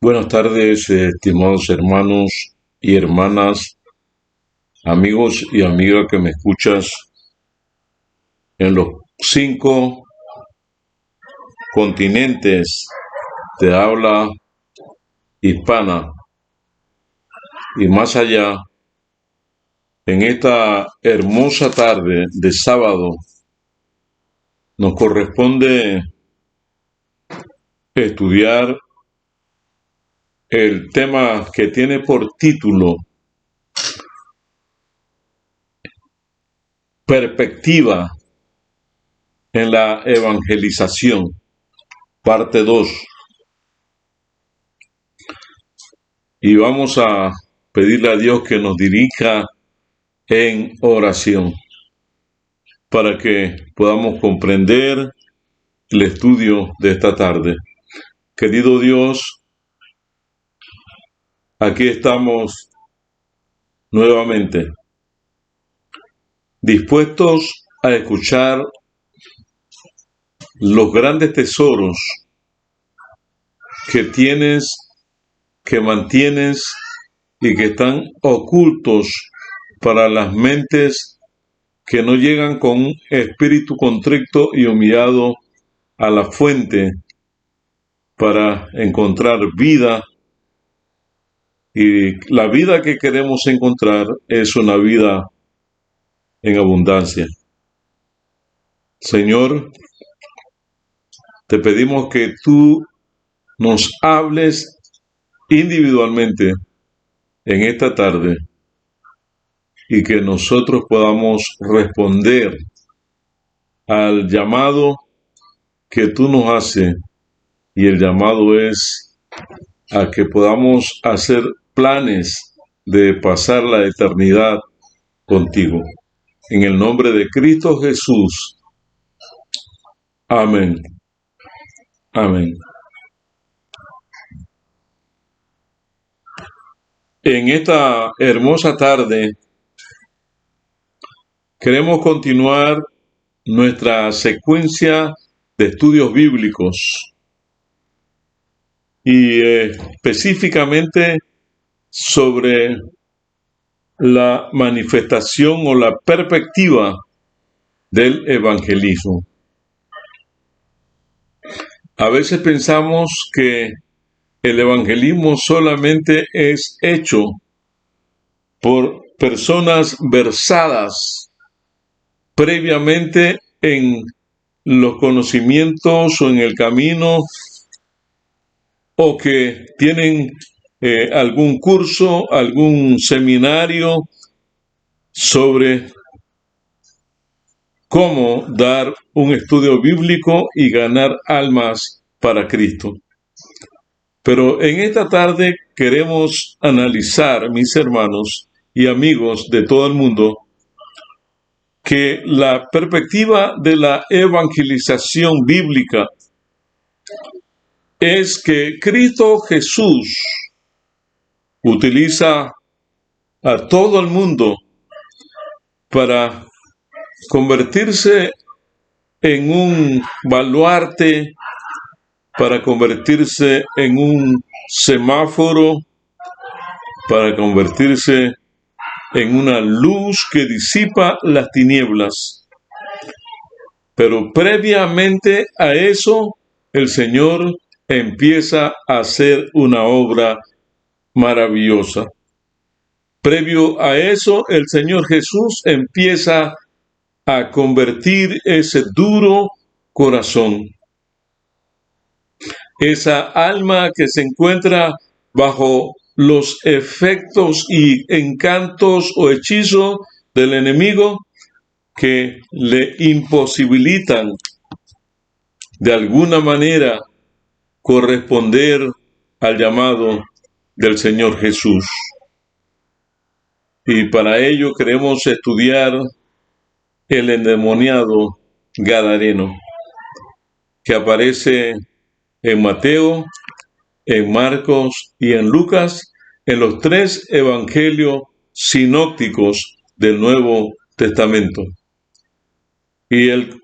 Buenas tardes, estimados hermanos y hermanas, amigos y amigas que me escuchas en los 5 continentes de habla hispana y más allá. En esta hermosa tarde de sábado nos corresponde estudiar el tema que tiene por título Perspectiva en la evangelización, parte 2. Y vamos a pedirle a Dios que nos dirija en oración para que podamos comprender el estudio de esta tarde. Querido Dios, aquí estamos nuevamente dispuestos a escuchar los grandes tesoros que tienes, que mantienes y que están ocultos para las mentes que no llegan con un espíritu contrito y humillado a la fuente para encontrar vida. Y la vida que queremos encontrar es una vida en abundancia. Señor, te pedimos que tú nos hables individualmente en esta tarde y que nosotros podamos responder al llamado que tú nos haces, y el llamado es a que podamos hacer planes de pasar la eternidad contigo. En el nombre de Cristo Jesús. Amén. Amén. En esta hermosa tarde queremos continuar nuestra secuencia de estudios bíblicos y específicamente sobre la manifestación o la perspectiva del evangelismo. A veces pensamos que el evangelismo solamente es hecho por personas versadas previamente en los conocimientos o en el camino, o que tienen algún curso, algún seminario sobre cómo dar un estudio bíblico y ganar almas para Cristo. Pero en esta tarde queremos analizar, mis hermanos y amigos de todo el mundo, que la perspectiva de la evangelización bíblica es que Cristo Jesús utiliza a todo el mundo para convertirse en un baluarte, para convertirse en un semáforo, para convertirse en una luz que disipa las tinieblas. Pero previamente a eso, el Señor empieza a hacer una obra maravillosa. Previo a eso, el Señor Jesús empieza a convertir ese duro corazón, esa alma que se encuentra bajo los efectos y encantos o hechizos del enemigo, que le imposibilitan de alguna manera corresponder al llamado del Señor Jesús. Y para ello queremos estudiar el endemoniado gadareno, que aparece en Mateo, en Marcos y en Lucas, en los 3 evangelios sinópticos del Nuevo Testamento. Y el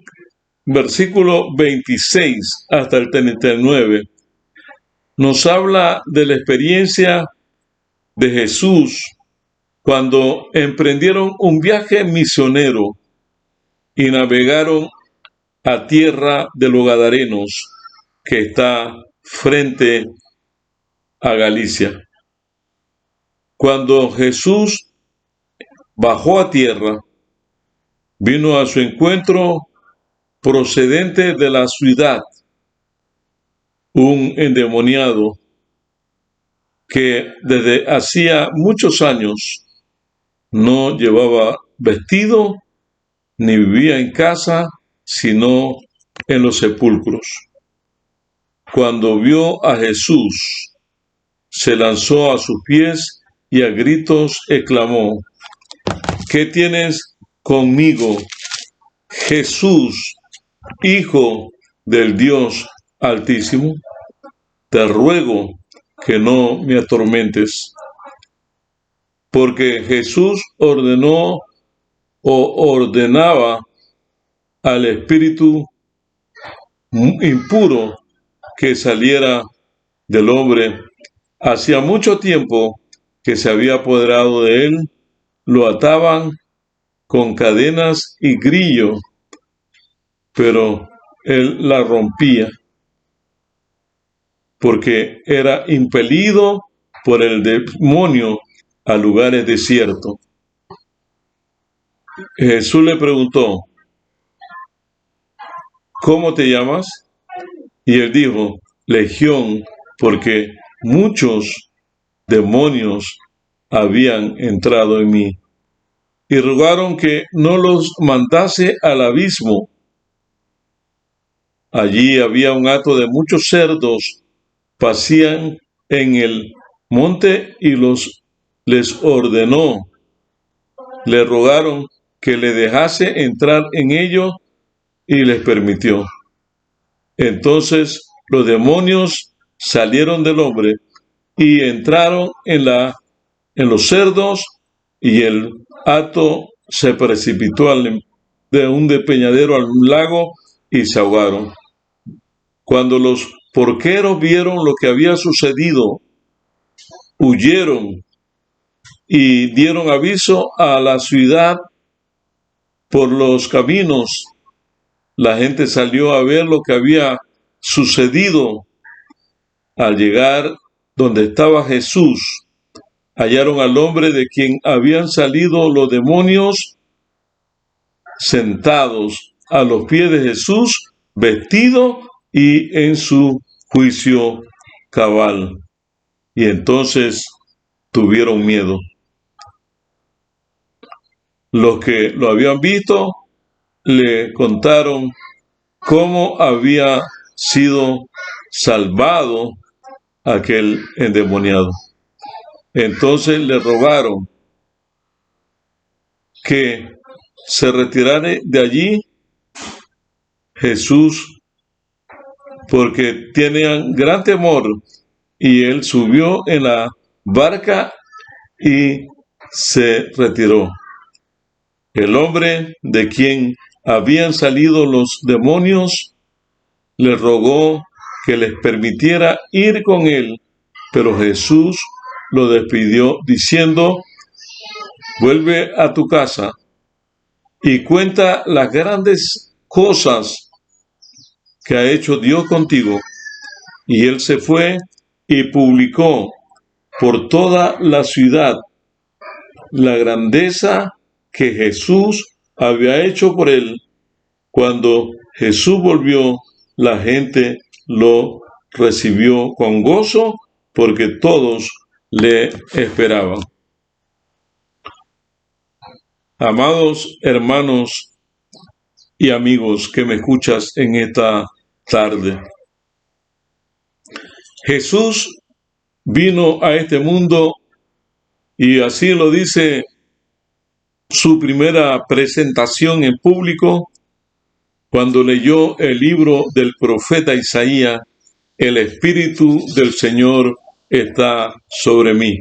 versículo 26 hasta el 39 nos habla de la experiencia de Jesús cuando emprendieron un viaje misionero y navegaron a tierra de los Gadarenos, que está frente a Galicia. Cuando Jesús bajó a tierra, vino a su encuentro procedente de la ciudad un endemoniado que desde hacía muchos años no llevaba vestido ni vivía en casa, sino en los sepulcros. Cuando vio a Jesús, se lanzó a sus pies y a gritos exclamó: ¿Qué tienes conmigo, Jesús, Hijo del Dios Altísimo? Te ruego que no me atormentes. Porque Jesús ordenaba al espíritu impuro que saliera del hombre. Hacía mucho tiempo que se había apoderado de él, lo ataban con cadenas y grillos, pero él la rompía, porque era impelido por el demonio a lugares desiertos. Jesús le preguntó: ¿cómo te llamas? Y él dijo: Legión, porque muchos demonios habían entrado en mí. Y rogaron que no los mandase al abismo. Allí había un hato de muchos cerdos, pasían en el monte y les ordenó. Le rogaron que le dejase entrar en ellos y les permitió. Entonces los demonios salieron del hombre y entraron en los cerdos, y el hato se precipitó de un despeñadero al lago y se ahogaron. Cuando los porqueros vieron lo que había sucedido, huyeron y dieron aviso a la ciudad por los caminos. La gente salió a ver lo que había sucedido. Al llegar donde estaba Jesús, hallaron al hombre de quien habían salido los demonios sentados a los pies de Jesús, vestido y en su juicio cabal. Y entonces tuvieron miedo. Los que lo habían visto le contaron cómo había sido salvado aquel endemoniado. Entonces le rogaron que se retirara de allí Jesús, porque tenían gran temor, y él subió en la barca y se retiró. El hombre de quien habían salido los demonios le rogó que les permitiera ir con él, pero Jesús lo despidió diciendo: vuelve a tu casa y cuenta las grandes cosas que ha hecho Dios contigo. Y él se fue y publicó por toda la ciudad la grandeza que Jesús había hecho por él. Cuando Jesús volvió, la gente lo recibió con gozo, porque todos le esperaban. Amados hermanos y amigos que me escuchas en esta tarde, Jesús vino a este mundo, y así lo dice su primera presentación en público, cuando leyó el libro del profeta Isaías: el Espíritu del Señor está sobre mí,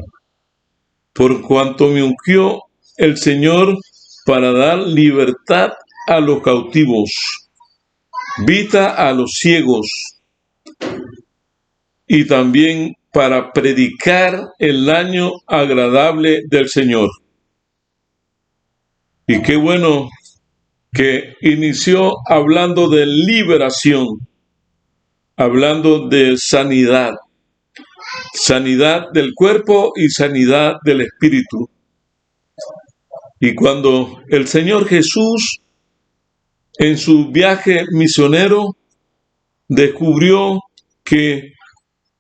por cuanto me ungió el Señor para dar libertad a los cautivos, vista a los ciegos, y también para predicar el año agradable del Señor. Y qué bueno que inició hablando de liberación, hablando de sanidad, sanidad del cuerpo y sanidad del espíritu. Y cuando el Señor Jesús, en su viaje misionero, descubrió que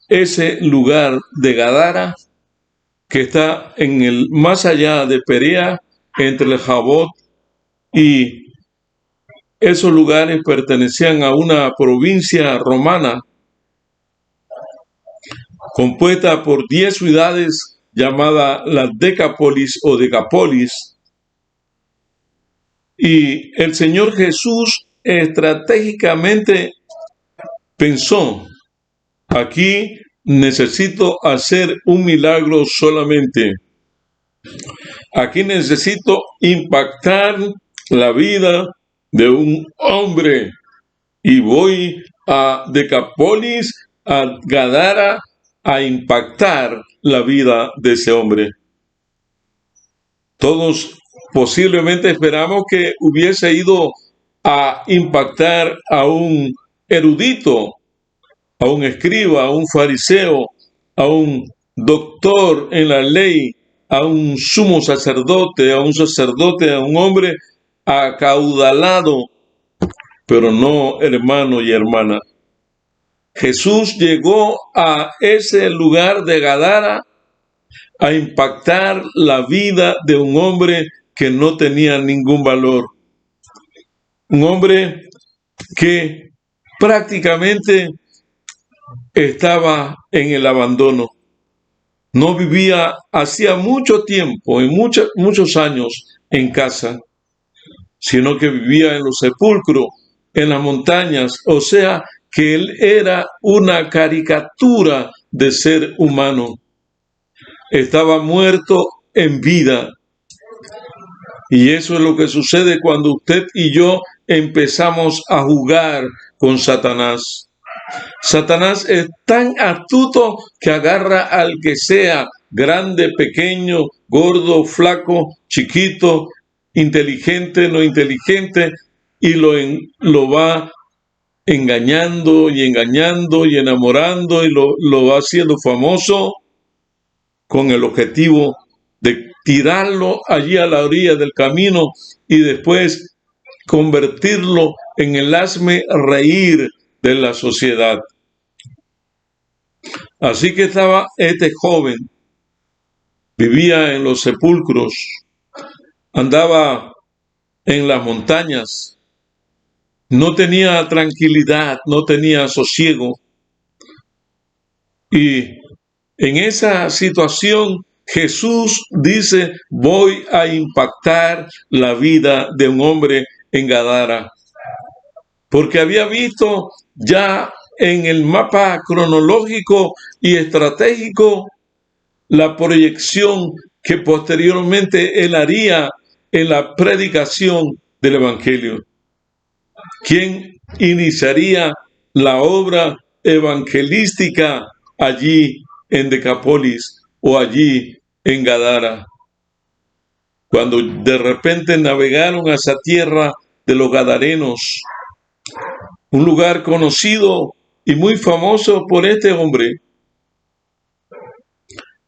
ese lugar de Gadara, que está en el más allá de Perea, entre el Jabot y esos lugares pertenecían a una provincia romana compuesta por 10 ciudades llamada la Decápolis o Decapolis. Y el Señor Jesús estratégicamente pensó, aquí necesito hacer un milagro solamente. Aquí necesito impactar la vida de un hombre. Y voy a Decápolis, a Gadara, a impactar la vida de ese hombre. Todos posiblemente esperamos que hubiese ido a impactar a un erudito, a un escriba, a un fariseo, a un doctor en la ley, a un sumo sacerdote, a un hombre acaudalado, pero no, hermano y hermana. Jesús llegó a ese lugar de Gadara a impactar la vida de un hombre que no tenía ningún valor. Un hombre que prácticamente estaba en el abandono. No vivía hacía mucho tiempo, en muchos años en casa, sino que vivía en los sepulcros, en las montañas. O sea, que él era una caricatura de ser humano. Estaba muerto en vida. Y eso es lo que sucede cuando usted y yo empezamos a jugar con Satanás. Satanás es tan astuto que agarra al que sea, grande, pequeño, gordo, flaco, chiquito, inteligente, no inteligente, y lo va engañando y enamorando y lo va haciendo famoso con el objetivo de tirarlo allí a la orilla del camino y después convertirlo en el hazme reír de la sociedad. Así que estaba este joven, vivía en los sepulcros, andaba en las montañas, no tenía tranquilidad, no tenía sosiego. Y en esa situación Jesús dice, voy a impactar la vida de un hombre en Gadara. Porque había visto ya en el mapa cronológico y estratégico la proyección que posteriormente él haría en la predicación del Evangelio. ¿Quién iniciaría la obra evangelística allí en Decápolis o allí en Gadara? Cuando de repente navegaron a esa tierra de los gadarenos, un lugar conocido y muy famoso por este hombre,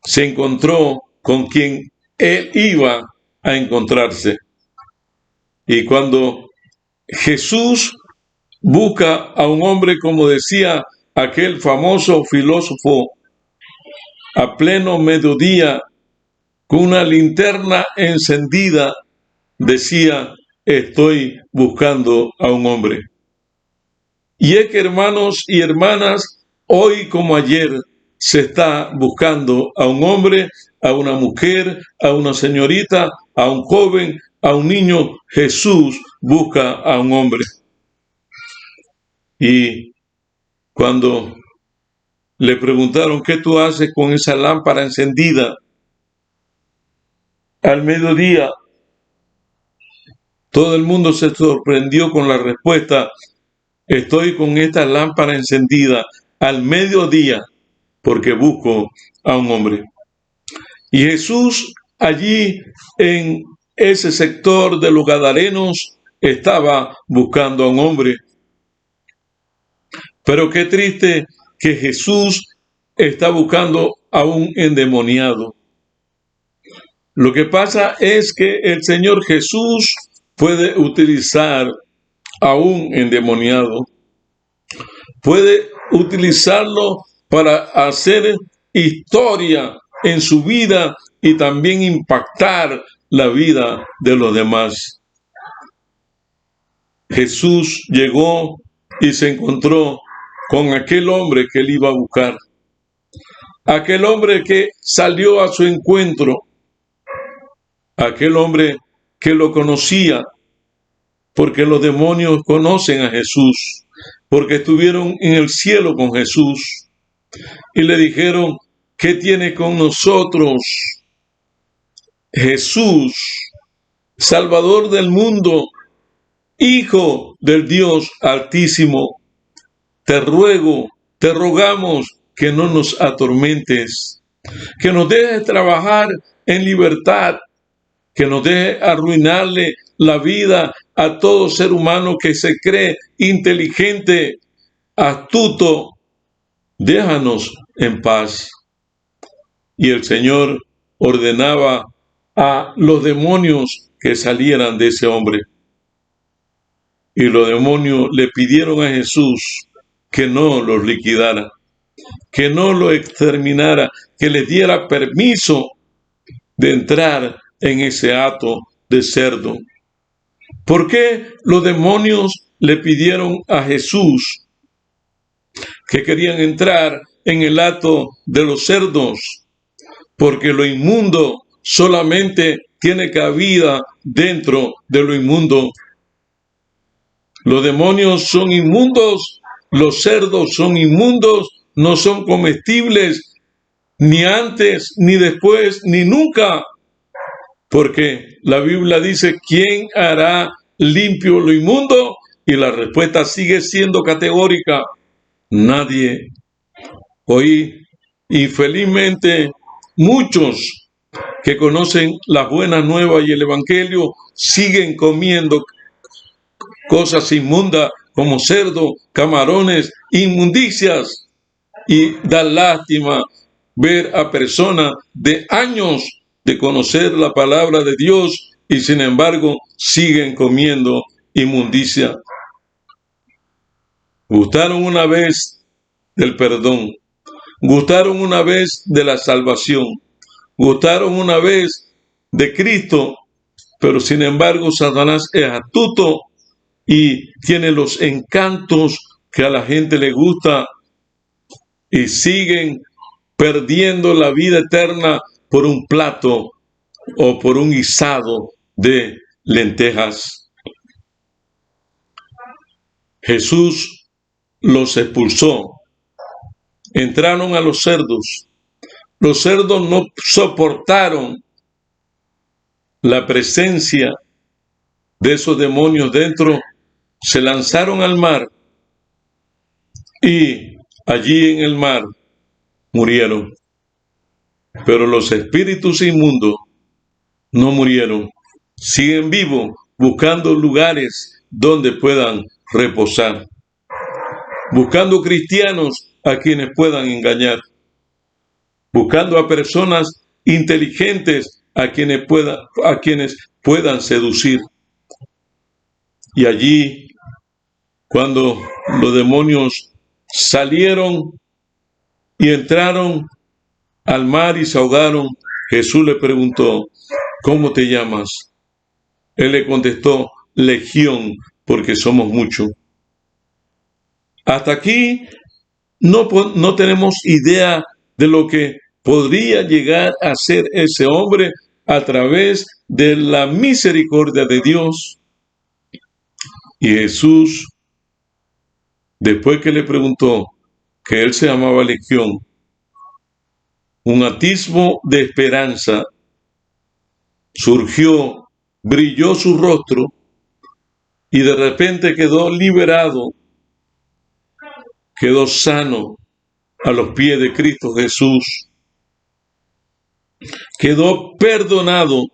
se encontró con quien él iba a encontrarse. Y cuando Jesús busca a un hombre, como decía aquel famoso filósofo, a pleno mediodía, con una linterna encendida, decía, estoy buscando a un hombre. Y es que, hermanos y hermanas, hoy como ayer se está buscando a un hombre, a una mujer, a una señorita, a un joven, a un niño. Jesús busca a un hombre. Y cuando le preguntaron, ¿qué tú haces con esa lámpara encendida al mediodía? Todo el mundo se sorprendió con la respuesta, estoy con esta lámpara encendida al mediodía. porque busco a un hombre. Y Jesús allí en ese sector de los Gadarenos estaba buscando a un hombre. Pero qué triste que Jesús está buscando a un endemoniado. Lo que pasa es que el Señor Jesús puede utilizar a un endemoniado, puede utilizarlo para hacer historia en su vida y también impactar la vida de los demás. Jesús llegó y se encontró con aquel hombre que él iba a buscar, aquel hombre que salió a su encuentro, aquel hombre que lo conocía, porque los demonios conocen a Jesús, porque estuvieron en el cielo con Jesús y le dijeron: ¿qué tiene con nosotros, Jesús, Salvador del mundo, Hijo del Dios Altísimo? Te ruego, te rogamos que no nos atormentes, que nos dejes trabajar en libertad, que nos dejes arruinarle la vida a todo ser humano que se cree inteligente, astuto. Déjanos en paz. Y el Señor ordenaba a los demonios que salieran de ese hombre. Y los demonios le pidieron a Jesús que no los liquidara, que no los exterminara, que les diera permiso de entrar en ese hato de cerdo. ¿Por qué los demonios le pidieron a Jesús que querían entrar en el hato de los cerdos? Porque lo inmundo solamente tiene cabida dentro de lo inmundo. Los demonios son inmundos, los cerdos son inmundos, no son comestibles, ni antes, ni después, ni nunca. Porque la Biblia dice: ¿quién hará limpio lo inmundo? Y la respuesta sigue siendo categórica: nadie. Hoy, infelizmente, muchos que conocen las buenas nuevas y el Evangelio siguen comiendo cosas inmundas como cerdo, camarones, inmundicias. Y da lástima ver a personas de años de conocer la palabra de Dios y sin embargo siguen comiendo inmundicia. Gustaron una vez del perdón, gustaron una vez de la salvación, gustaron una vez de Cristo, pero sin embargo Satanás es astuto y tiene los encantos que a la gente le gusta y siguen perdiendo la vida eterna por un plato o por un guisado de lentejas. Jesús los expulsó. Entraron a los cerdos. Los cerdos no soportaron la presencia de esos demonios dentro, se lanzaron al mar y allí en el mar murieron. Pero los espíritus inmundos no murieron, siguen vivos, buscando lugares donde puedan reposar, buscando cristianos a quienes puedan engañar, buscando a personas inteligentes a quienes puedan seducir. Y allí, cuando los demonios salieron y entraron al mar y se ahogaron, Jesús le preguntó: ¿cómo te llamas? Él le contestó: Legión, porque somos muchos. Hasta aquí no tenemos idea de lo que podría llegar a ser ese hombre a través de la misericordia de Dios. Y Jesús, después que le preguntó que él se llamaba Legión, un atisbo de esperanza surgió, brilló su rostro y de repente quedó liberado, quedó sano, a los pies de Cristo Jesús. Quedó perdonado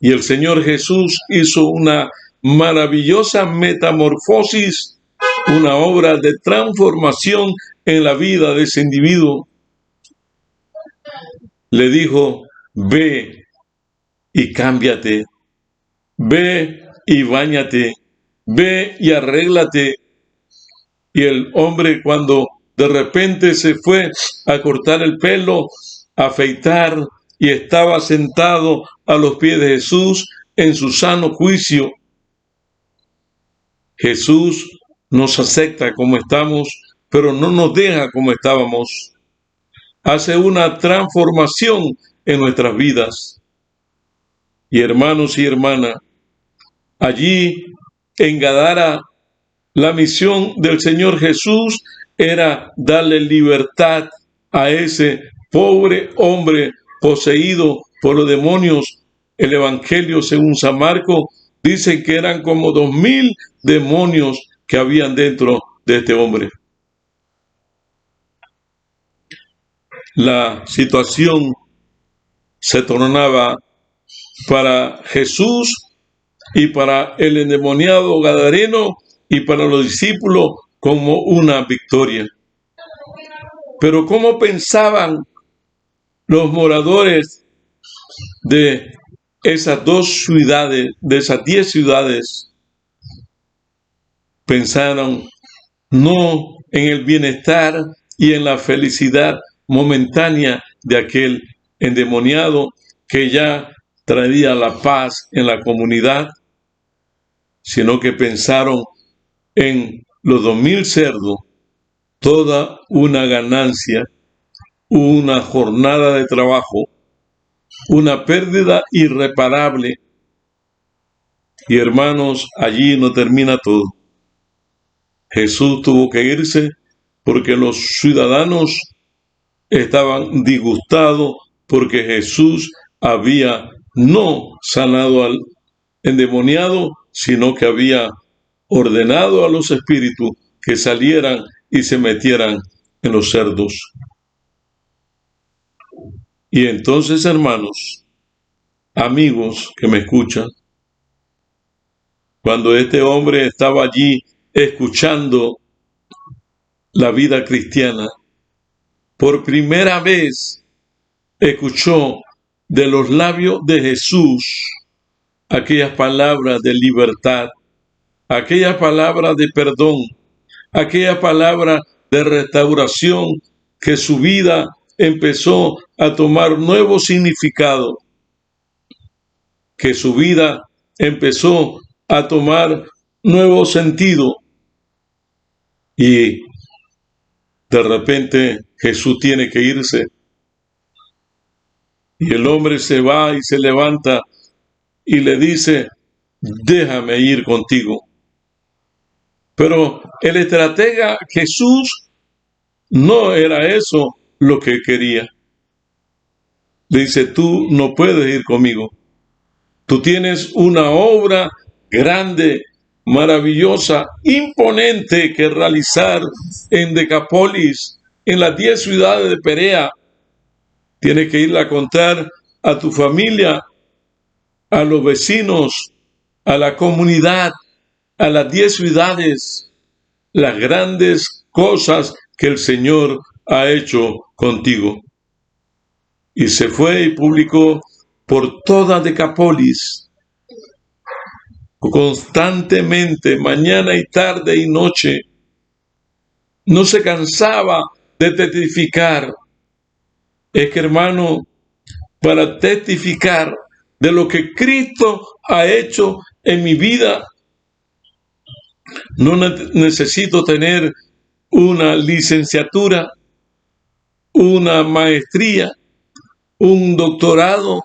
y el Señor Jesús hizo una maravillosa metamorfosis, una obra de transformación en la vida de ese individuo. Le dijo: ve y cámbiate, ve y báñate, ve y arréglate. Y el hombre, cuando de repente se fue a cortar el pelo, a afeitar, y estaba sentado a los pies de Jesús en su sano juicio. Jesús nos acepta como estamos, pero no nos deja como estábamos. Hace una transformación en nuestras vidas. Y hermanos y hermanas, allí en Gadara, la misión del Señor Jesús era darle libertad a ese pobre hombre poseído por los demonios. El Evangelio, según San Marcos, dice que eran como 2000 demonios que habían dentro de este hombre. La situación se tornaba para Jesús y para el endemoniado gadareno y para los discípulos como una victoria. Pero ¿cómo pensaban los moradores de esas 2 ciudades, de esas 10 ciudades? Pensaron no en el bienestar y en la felicidad momentánea de aquel endemoniado que ya traía la paz en la comunidad, sino que pensaron en los 2000 cerdos, toda una ganancia, una jornada de trabajo, una pérdida irreparable. Y hermanos, allí no termina todo. Jesús tuvo que irse porque los ciudadanos estaban disgustados porque Jesús había no sanado al endemoniado, sino que había ordenado a los espíritus que salieran y se metieran en los cerdos. Y entonces, hermanos, amigos que me escuchan, cuando este hombre estaba allí escuchando la vida cristiana, por primera vez escuchó de los labios de Jesús aquellas palabras de libertad, aquellas palabras de perdón, aquella palabra de restauración, que su vida empezó a tomar nuevo significado, que su vida empezó a tomar nuevo sentido. Y de repente Jesús tiene que irse. Y el hombre se va y se levanta y le dice: déjame ir contigo. Pero el estratega Jesús no era eso lo que quería. Le dice: tú no puedes ir conmigo. Tú tienes una obra grande, maravillosa, imponente que realizar en Decápolis, en las 10 ciudades de Perea. Tienes que irla a contar a tu familia, a los vecinos, a la comunidad, a las 10 ciudades, las grandes cosas que el Señor ha hecho contigo. Y se fue y publicó por toda Decápolis, constantemente, mañana y tarde y noche. No se cansaba de testificar. Es que, hermano, para testificar de lo que Cristo ha hecho en mi vida, no necesito tener una licenciatura, una maestría, un doctorado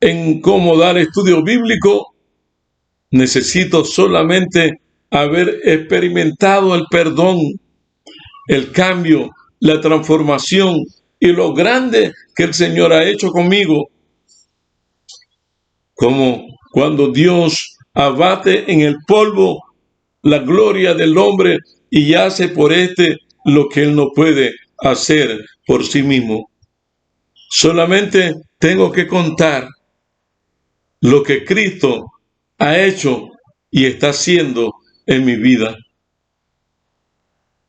en cómo dar estudio bíblico. Necesito solamente haber experimentado el perdón, el cambio, la transformación y lo grande que el Señor ha hecho conmigo. Como cuando Dios abate en el polvo la gloria del hombre y hace por este lo que Él no puede hacer por sí mismo. Solamente tengo que contar lo que Cristo ha hecho y está haciendo en mi vida.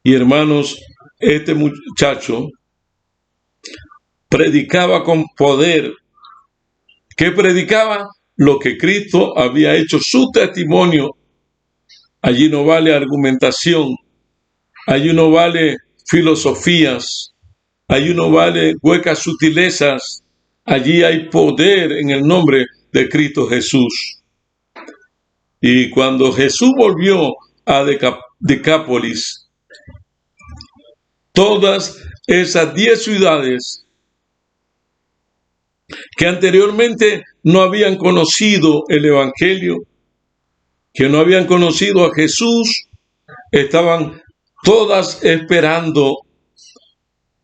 Y hermanos, este muchacho predicaba con poder. ¿Qué predicaba? Lo que Cristo había hecho, su testimonio. Allí no vale argumentación, allí no vale filosofías, allí no vale huecas sutilezas, allí hay poder en el nombre de Cristo Jesús. Y cuando Jesús volvió a Decápolis, todas esas 10 ciudades que anteriormente no habían conocido el Evangelio, que no habían conocido a Jesús, estaban todas esperando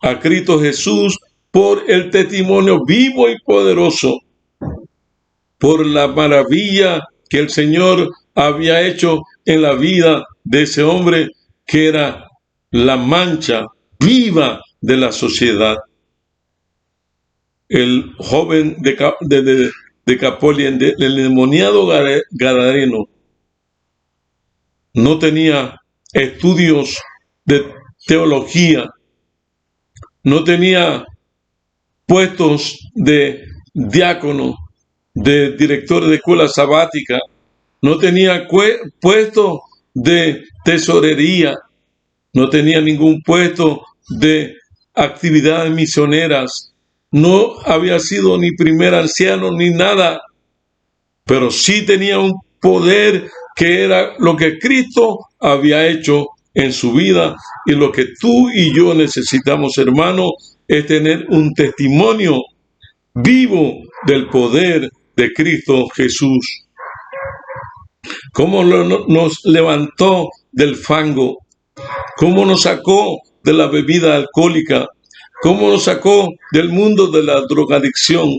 a Cristo Jesús por el testimonio vivo y poderoso, por la maravilla que el Señor había hecho en la vida de ese hombre que era la mancha viva de la sociedad. El joven de Decápolis, el endemoniado gadareno, no tenía estudios de teología, no tenía puestos de diácono, de director de escuela sabática, no tenía puesto de tesorería, no tenía ningún puesto de actividades misioneras, no había sido ni primer anciano ni nada, pero sí tenía un poder que era lo que Cristo había hecho en su vida, y lo que tú y yo necesitamos, hermano, es tener un testimonio vivo del poder de Cristo Jesús. Cómo nos levantó del fango, cómo nos sacó de la bebida alcohólica, cómo nos sacó del mundo de la drogadicción,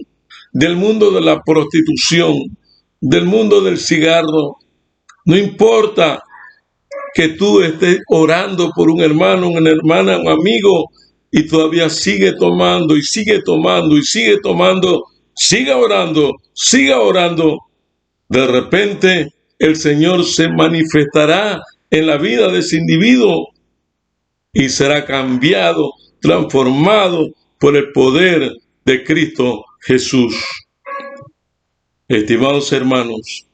del mundo de la prostitución, del mundo del cigarro. No importa que tú estés orando por un hermano, una hermana, un amigo, y todavía sigue tomando y sigue tomando y sigue tomando, siga orando. De repente el Señor se manifestará en la vida de ese individuo y será cambiado, transformado por el poder de Cristo Jesús. Estimados hermanos,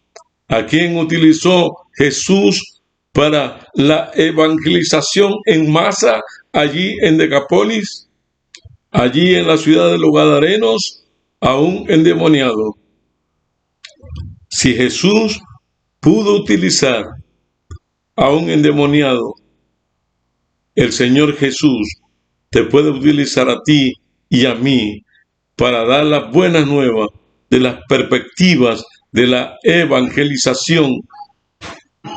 ¿a quién utilizó Jesús para la evangelización en masa allí en Decápolis? Allí en la ciudad de los Gadarenos, a un endemoniado. Si Jesús pudo utilizar a un endemoniado, el Señor Jesús te puede utilizar a ti y a mí para dar las buenas nuevas de las perspectivas de la evangelización,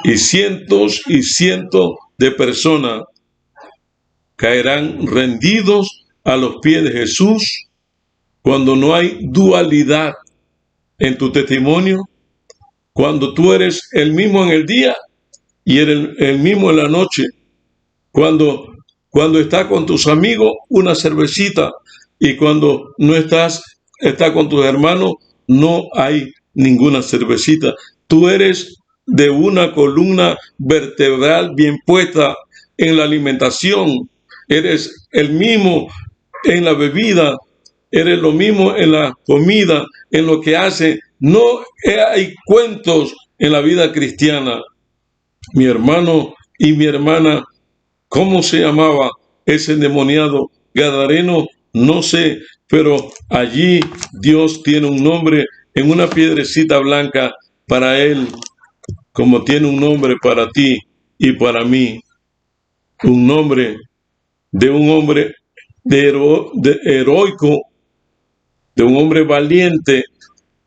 y cientos de personas caerán rendidos a los pies de Jesús cuando no hay dualidad en tu testimonio, cuando tú eres el mismo en el día y eres el mismo en la noche, cuando estás con tus amigos, una cervecita, y cuando no estás con tus hermanos, no hay ninguna cervecita. Tú eres de una columna vertebral bien puesta en la alimentación, eres el mismo en la bebida, eres lo mismo en la comida, en lo que hace. No hay cuentos en la vida cristiana. Mi hermano y mi hermana, ¿cómo se llamaba ese endemoniado gadareno? No sé, pero allí Dios tiene un nombre en una piedrecita blanca para él, como tiene un nombre para ti y para mí. Un nombre de un hombre heroico, de un hombre valiente,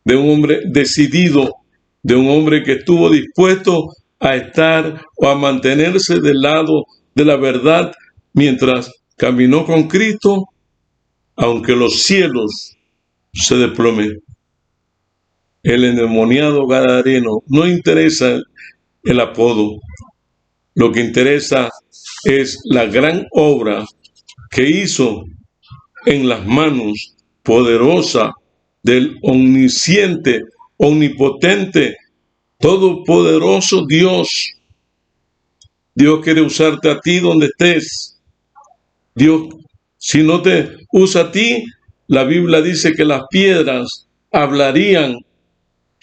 de un hombre decidido, de un hombre que estuvo dispuesto a estar o a mantenerse del lado de la verdad mientras caminó con Cristo, aunque los cielos se desplomen. El endemoniado gadareno no interesa el apodo, lo que interesa es la gran obra que hizo en las manos poderosa del omnisciente, omnipotente, todopoderoso Dios. Dios quiere usarte a ti donde estés. Dios, si no te usa a ti, la Biblia dice que las piedras hablarían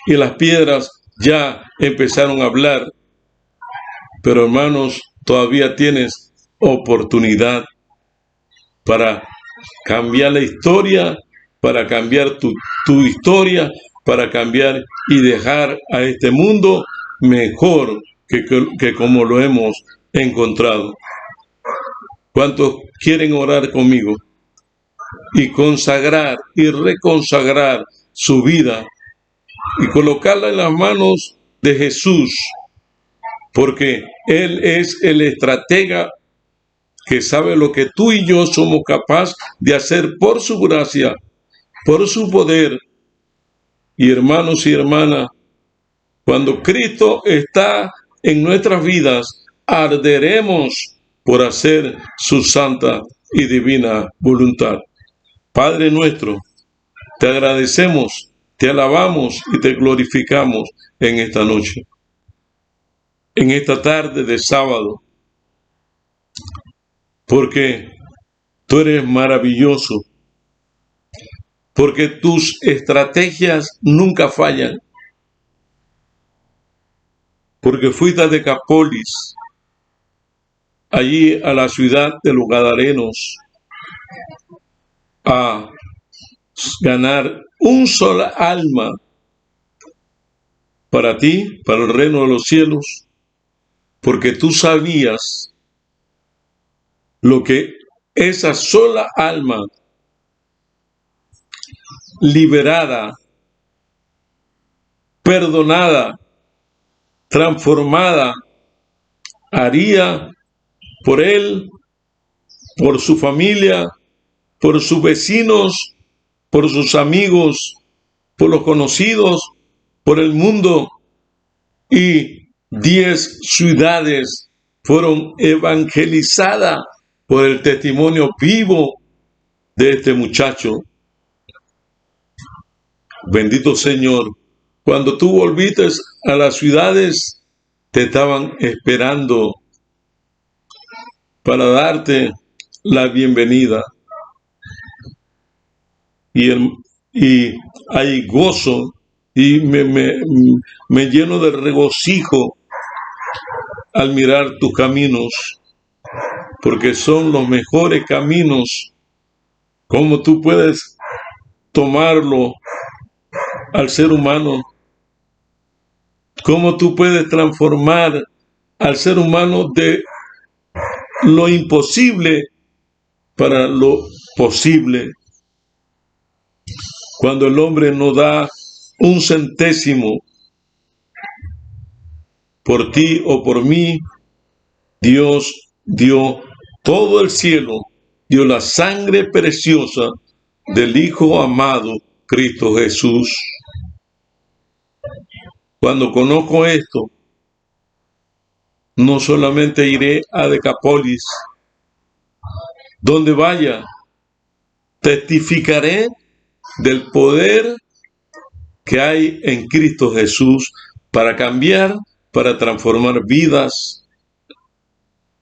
y las piedras ya empezaron a hablar. Pero hermanos, todavía tienes oportunidad para cambiar la historia, para cambiar tu historia, para cambiar y dejar a este mundo mejor que como lo hemos encontrado. ¿Cuántos quieren orar conmigo y consagrar y reconsagrar su vida y colocarla en las manos de Jesús? Porque Él es el estratega que sabe lo que tú y yo somos capaces de hacer por su gracia, por su poder. Y hermanos y hermanas, cuando Cristo está en nuestras vidas, arderemos por hacer su santa y divina voluntad. Padre nuestro, te agradecemos, te alabamos y te glorificamos en esta noche, en esta tarde de sábado, porque tú eres maravilloso, porque tus estrategias nunca fallan, porque fuiste a Decápolis, allí a la ciudad de los Gadarenos, a ganar un sola alma para ti, para el reino de los cielos, porque tú sabías lo que esa sola alma liberada, perdonada, transformada, haría por él, por su familia, por sus vecinos, por sus amigos, por los conocidos, por el mundo. Y 10 ciudades fueron evangelizadas por el testimonio vivo de este muchacho. Bendito Señor, cuando tú volviste a las ciudades, te estaban esperando para darte la bienvenida. Y hay gozo y me lleno de regocijo al mirar tus caminos, porque son los mejores caminos. ¿Cómo tú puedes tomarlo al ser humano? ¿Cómo tú puedes transformar al ser humano de lo imposible para lo posible? Cuando el hombre no da un centésimo por ti o por mí, Dios dio todo el cielo, dio la sangre preciosa del Hijo amado, Cristo Jesús. Cuando conozco esto, no solamente iré a Decápolis, donde vaya, testificaré del poder que hay en Cristo Jesús para cambiar, para transformar vidas,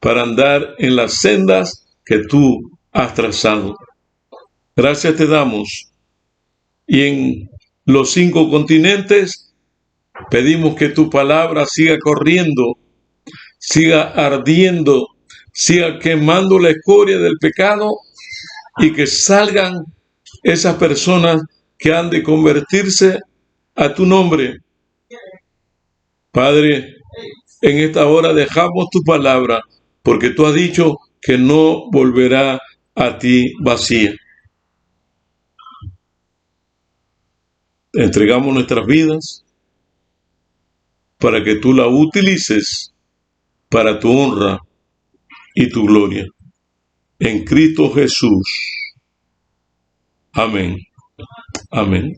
para andar en las sendas que tú has trazado. Gracias te damos. Y en los 5 continentes pedimos que tu palabra siga corriendo, siga ardiendo, siga quemando la escoria del pecado y que salgan esas personas que han de convertirse a tu nombre. Padre, en esta hora dejamos tu palabra, porque tú has dicho que no volverá a ti vacía. Entregamos nuestras vidas para que tú la utilices para tu honra y tu gloria. En Cristo Jesús. Amén. Amén.